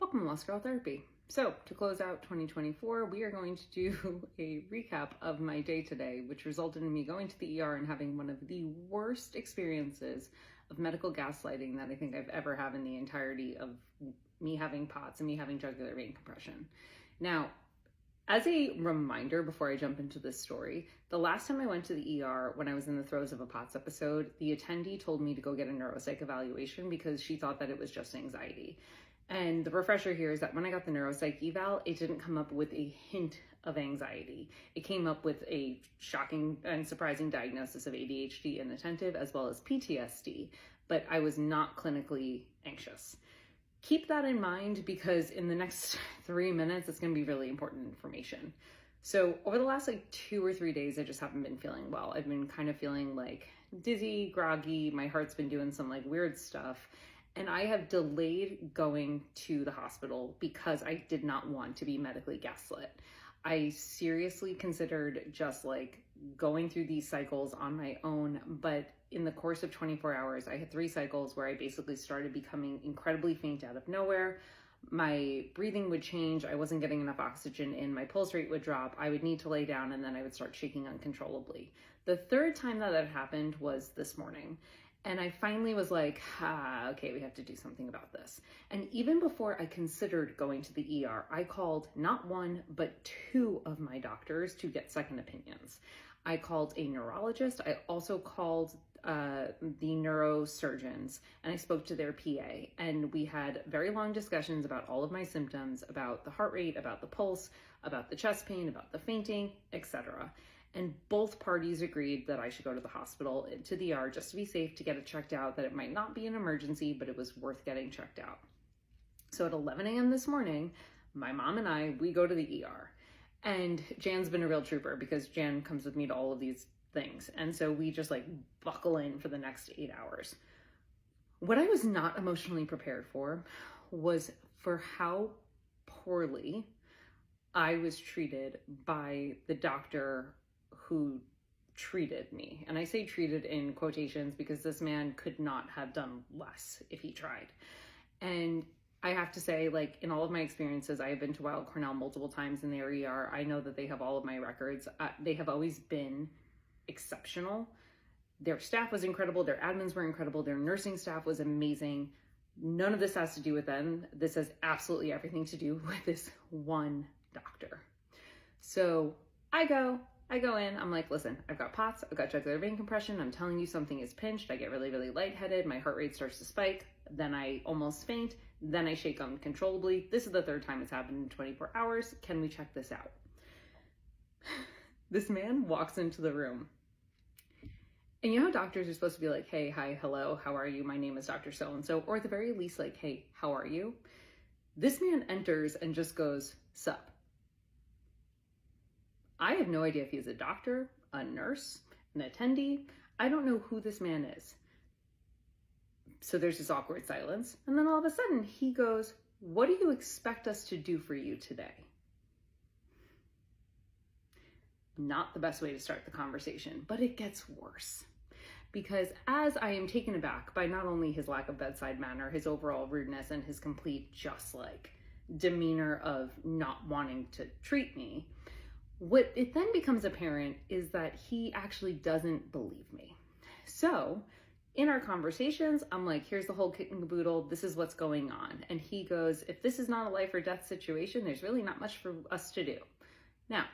Welcome to Lost Girl Therapy. So, to close out 2024, we are going to do a recap of my day today, which resulted in me going to the ER and having one of the worst experiences of medical gaslighting that I think I've ever had in the entirety of me having POTS and me having jugular vein compression. Now, as a reminder before I jump into this story, the last time I went to the ER when I was in the throes of a POTS episode, the attendee told me to go get a neuropsych evaluation because she thought that it was just anxiety. And the refresher here is that when I got the neuropsych eval, it didn't come up with a hint of anxiety. It came up with a shocking and surprising diagnosis of ADHD inattentive as well as PTSD, but I was not clinically anxious. Keep that in mind because in the next 3 minutes, it's going to be really important information. So over the last 2 or 3 days, I just haven't been feeling well. I've been kind of feeling dizzy, groggy. My heart's been doing some weird stuff. And I have delayed going to the hospital because I did not want to be medically gaslit. I seriously considered just going through these cycles on my own, but in the course of 24 hours, I had 3 cycles where I basically started becoming incredibly faint out of nowhere. My breathing would change. I wasn't getting enough oxygen in. My pulse rate would drop. I would need to lay down and then I would start shaking uncontrollably. The third time that happened was this morning. And I finally was okay, we have to do something about this. And even before I considered going to the ER, I called not 1, but 2 of my doctors to get second opinions. I called a neurologist. I also called the neurosurgeons and I spoke to their PA. And we had very long discussions about all of my symptoms, about the heart rate, about the pulse, about the chest pain, about the fainting, etc. And both parties agreed that I should go to the hospital, to the ER, just to be safe, to get it checked out, that it might not be an emergency, but it was worth getting checked out. So at 11 a.m. this morning, my mom and we go to the ER. And Jan's been a real trooper because Jan comes with me to all of these things. And so we just buckle in for the next 8 hours. What I was not emotionally prepared for was for how poorly I was treated by the doctor who treated me. And I say treated in quotations because this man could not have done less if he tried. And I have to say, in all of my experiences, I have been to Weill Cornell multiple times in their ER. I know that they have all of my records. They have always been exceptional. Their staff was incredible. Their admins were incredible. Their nursing staff was amazing. None of this has to do with them. This has absolutely everything to do with this one doctor. So I go in, I'm listen, I've got POTS, I've got jugular vein compression, I'm telling you something is pinched, I get really, really lightheaded, my heart rate starts to spike, then I almost faint, then I shake uncontrollably. This is the 3rd time it's happened in 24 hours. Can we check this out? This man walks into the room. And you know how doctors are supposed to be hey, hi, hello, how are you? My name is Dr. So-and-so, or at the very least hey, how are you? This man enters and just goes, sup. I have no idea if he's a doctor, a nurse, an attendee. I don't know who this man is. So there's this awkward silence. And then all of a sudden he goes, what do you expect us to do for you today? Not the best way to start the conversation, but it gets worse. Because as I am taken aback by not only his lack of bedside manner, his overall rudeness, and his complete demeanor of not wanting to treat me, what it then becomes apparent is that he actually doesn't believe me. So in our conversations, I'm here's the whole kit and caboodle. This is what's going on. And he goes, if this is not a life or death situation, there's really not much for us to do. Now,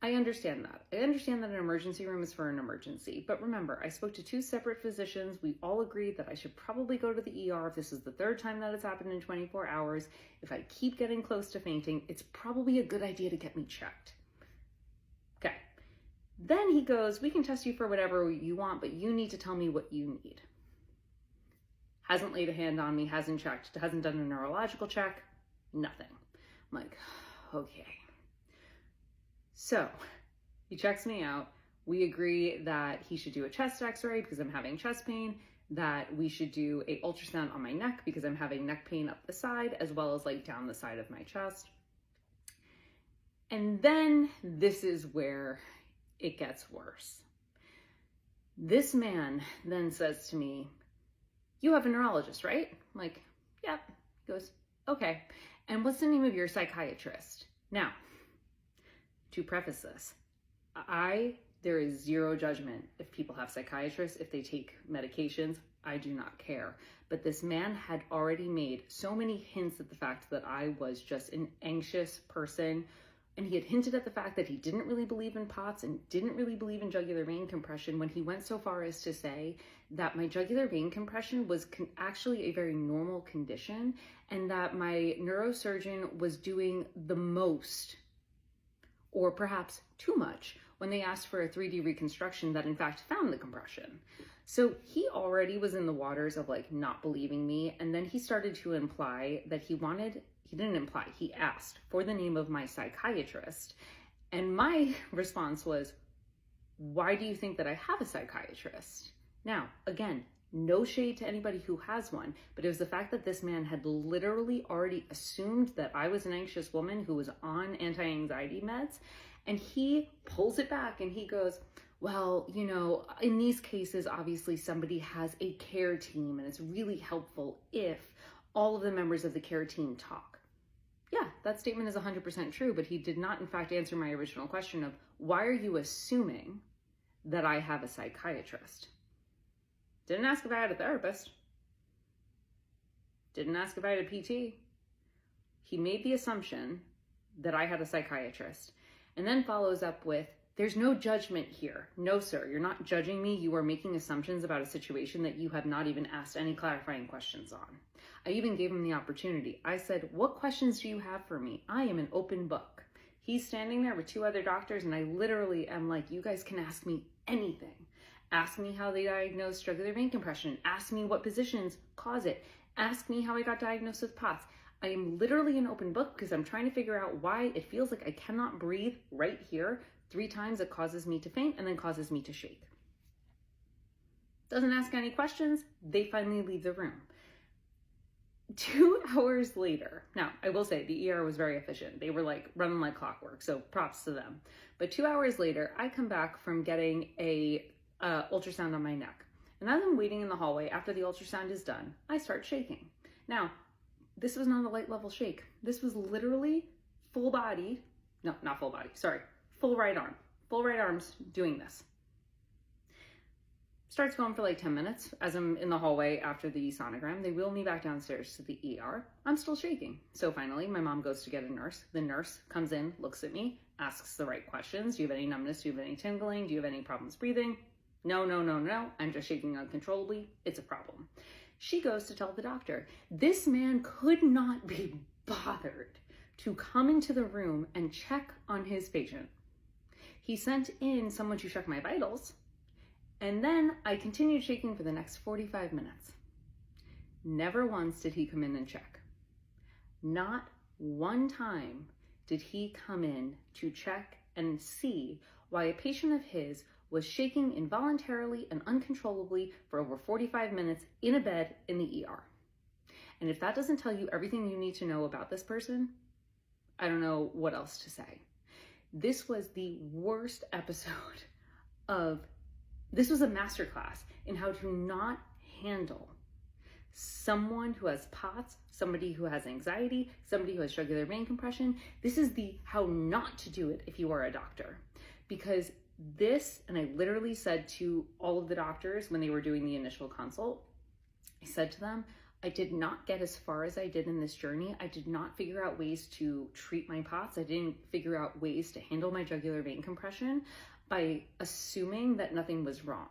I understand that. I understand that an emergency room is for an emergency. But remember, I spoke to 2 separate physicians. We all agreed that I should probably go to the ER if this is the 3rd time that it's happened in 24 hours. If I keep getting close to fainting, it's probably a good idea to get me checked. Okay. Then he goes, we can test you for whatever you want, but you need to tell me what you need. Hasn't laid a hand on me, hasn't checked, hasn't done a neurological check, nothing. I'm okay. So he checks me out. We agree that he should do a chest x-ray because I'm having chest pain, that we should do an ultrasound on my neck because I'm having neck pain up the side, as well as down the side of my chest. And then this is where it gets worse. This man then says to me, you have a neurologist, right? I'm yep. He goes, Okay, and what's the name of your psychiatrist? Now, to preface this, there is zero judgment if people have psychiatrists, if they take medications, I do not care. But this man had already made so many hints at the fact that I was just an anxious person. And he had hinted at the fact that he didn't really believe in POTS and didn't really believe in jugular vein compression, when he went so far as to say that my jugular vein compression was actually a very normal condition, and that my neurosurgeon was doing the most, or perhaps too much, when they asked for a 3D reconstruction that in fact found the compression. So he already was in the waters of like not believing me. And then he started to imply that he asked for the name of my psychiatrist. And my response was, why do you think that I have a psychiatrist? Now, again, no shade to anybody who has one, but it was the fact that this man had literally already assumed that I was an anxious woman who was on anti-anxiety meds. And he pulls it back and he goes, well, you know, in these cases, obviously somebody has a care team, and it's really helpful if all of the members of the care team talk. Yeah, that statement is 100% true, but he did not in fact answer my original question of, why are you assuming that I have a psychiatrist? Didn't ask if I had a therapist. Didn't ask if I had a PT. He made the assumption that I had a psychiatrist, and then follows up with, there's no judgment here. No, sir, you're not judging me. You are making assumptions about a situation that you have not even asked any clarifying questions on. I even gave him the opportunity. I said, what questions do you have for me? I am an open book. He's standing there with 2 other doctors, and I literally am like, you guys can ask me anything. Ask me how they diagnosed jugular vein compression. Ask me what positions cause it. Ask me how I got diagnosed with POTS. I am literally an open book because I'm trying to figure out why it feels like I cannot breathe right here. 3 times it causes me to faint and then causes me to shake. Doesn't ask any questions. They finally leave the room. 2 hours later, now I will say the ER was very efficient. They were like running like clockwork, so props to them. But 2 hours later, I come back from getting a ultrasound on my neck. And as I'm waiting in the hallway after the ultrasound is done, I start shaking. Now, this was not a light level shake. This was literally full body, no, not full body, sorry, full right arm. Full right arm's doing this. Starts going for like 10 minutes as I'm in the hallway after the sonogram. They wheel me back downstairs to the ER. I'm still shaking. So finally, my mom goes to get a nurse. The nurse comes in, looks at me, asks the right questions. Do you have any numbness? Do you have any tingling? Do you have any problems breathing? No, no, no, no. I'm just shaking uncontrollably. It's a problem. She goes to tell the doctor. This man could not be bothered to come into the room and check on his patient. He sent in someone to check my vitals, and then I continued shaking for the next 45 minutes. Never once did he come in and check. Not one time did he come in to check and see why a patient of his was shaking involuntarily and uncontrollably for over 45 minutes in a bed in the ER. And if that doesn't tell you everything you need to know about this person, I don't know what else to say. This was the worst episode this was a masterclass in how to not handle someone who has POTS, somebody who has anxiety, somebody who has jugular vein compression. This is the how not to do it if you are a doctor. Because this, and I literally said to all of the doctors when they were doing the initial consult, I said to them, I did not get as far as I did in this journey. I did not figure out ways to treat my POTS. I didn't figure out ways to handle my jugular vein compression by assuming that nothing was wrong.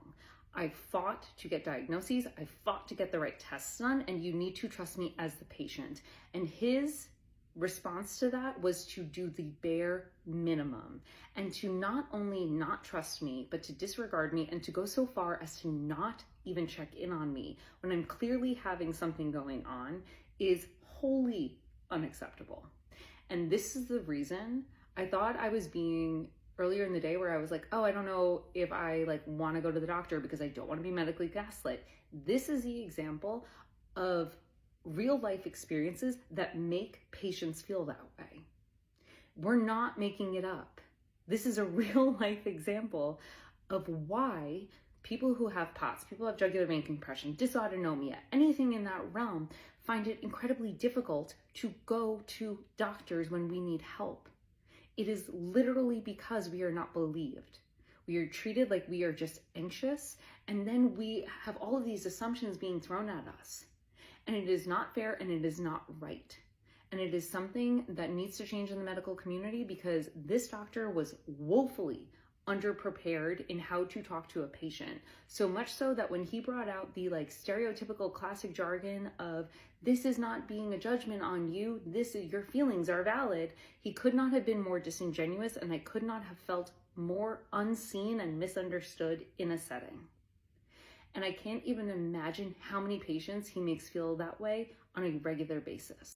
I fought to get diagnoses. I fought to get the right tests done, and you need to trust me as the patient. And his response to that was to do the bare minimum and to not only not trust me, but to disregard me and to go so far as to not even check in on me when I'm clearly having something going on is wholly unacceptable. And this is the reason I thought I was being earlier in the day where I was like, oh, I don't know if I want to go to the doctor because I don't want to be medically gaslit. This is the example of real life experiences that make patients feel that way. We're not making it up. This is a real life example of why People who have POTS, people who have jugular vein compression, dysautonomia, anything in that realm, find it incredibly difficult to go to doctors when we need help. It is literally because we are not believed. We are treated like we are just anxious, and then we have all of these assumptions being thrown at us. And it is not fair, and it is not right. And it is something that needs to change in the medical community, because this doctor was woefully underprepared in how to talk to a patient. So much so that when he brought out the stereotypical classic jargon of, this is not being a judgment on you, this is, your feelings are valid, he could not have been more disingenuous, and I could not have felt more unseen and misunderstood in a setting. And I can't even imagine how many patients he makes feel that way on a regular basis.